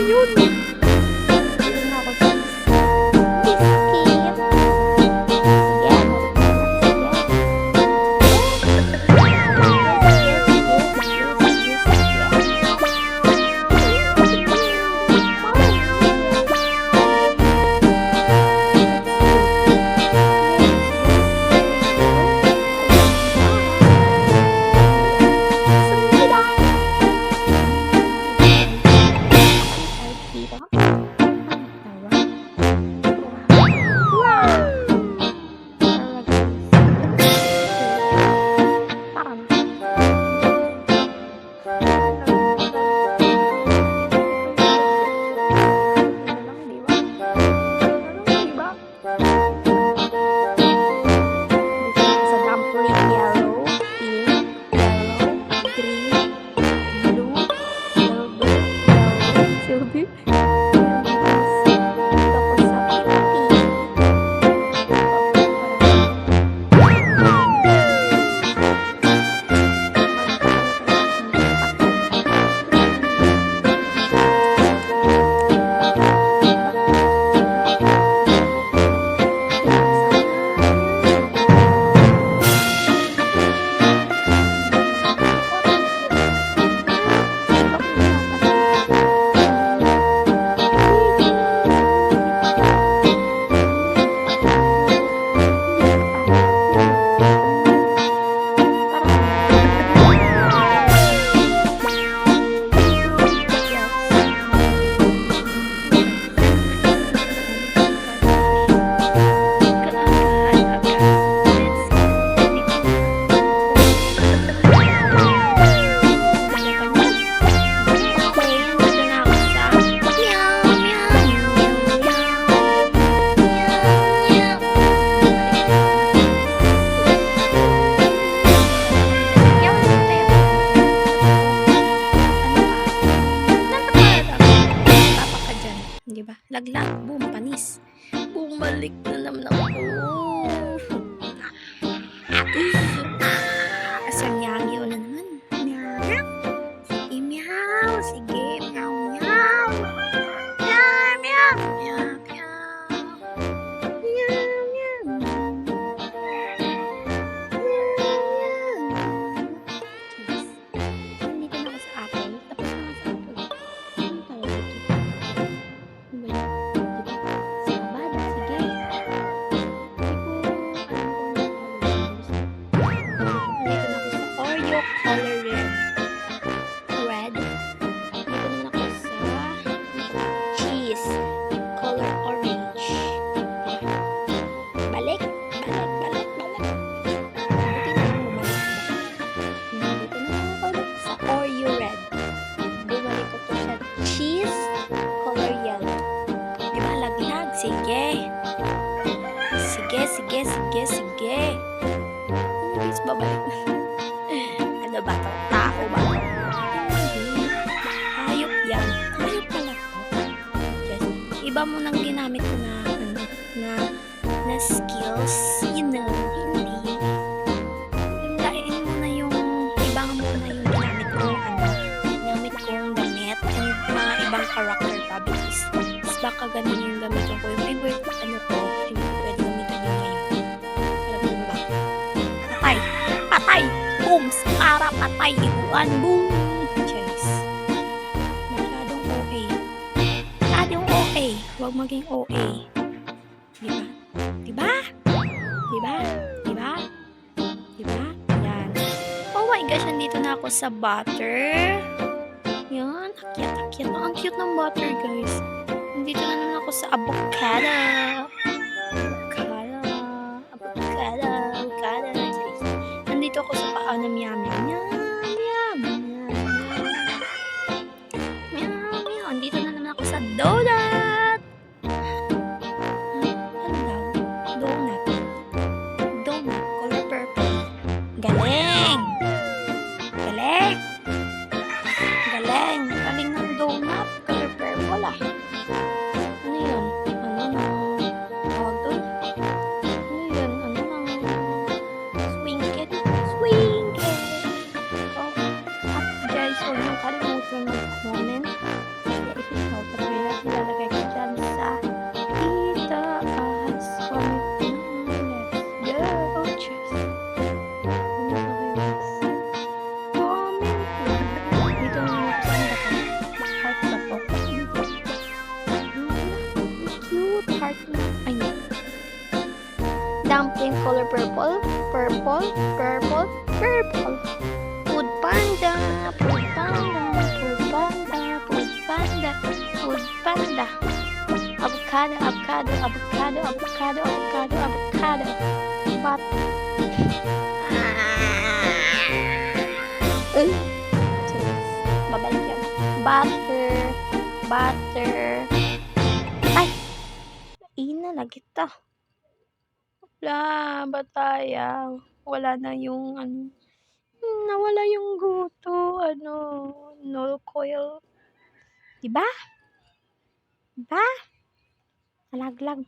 yun? Dito na ako sa biscuit. Sige, laglag, boom, panis. Bumalik na naman ako. Asang yagyo na naman. Meow. Sige, meow. Sige, meow, meow. Meow, meow. Meow, meow. Meow, meow. Nandito na ako sa apple. Tapos na sa apple. Ano tawag ito? Sige. Sige, sige, sige, sige. Please, babalik na. Ano ba to? Tao ba to? Hayop yan. Hayop pala to. Just, iba mo nang ginamit ko na, na skills. You know, hindi. Lain mo na yung, ibang mo na yung ginamit ko, ginamit ko yung damit and mga ibang character abilities. Baka ganun yung gamitin ko. Yung favorite ano ko, hindi ko pwede gamitin yun ngayon. Alam mo ba? Patay! Patay! Boom! Para patay! Iguan! Boom! Cheers! Masyadong OA. Masyadong OA. Huwag maging OA. Diba? Diba? Diba? Diba? Diba? Yan. Oh my gosh, nandito na ako sa butter. Yan. Akyat-akyat. Ang cute ng butter, guys. Nandito na naman ako sa avocado. Avocado. Nandito ako sa paa ng yummy. Nandito na naman ako sa donut. Ano daw? Donut. Donut. Color purple. Galing! Galing! Galing! Galing ng donut. Color purple ah. Huwag niyong kalimutan mag-comment. If you Ay, no. Dumpling color purple. Purple. Purple. Purple. Food panda. Food panda. Food panda. Food panda. Food panda. Avocado. Avocado. Avocado. Avocado. Avocado. Avocado. But. Ay. Babalik yan. Butter. Butter. Ay. Ina na kita. Wala, batayang. Wala na yung ano. Nawala yung guto. Ano. No coil. Diba? Diba? Nalaglag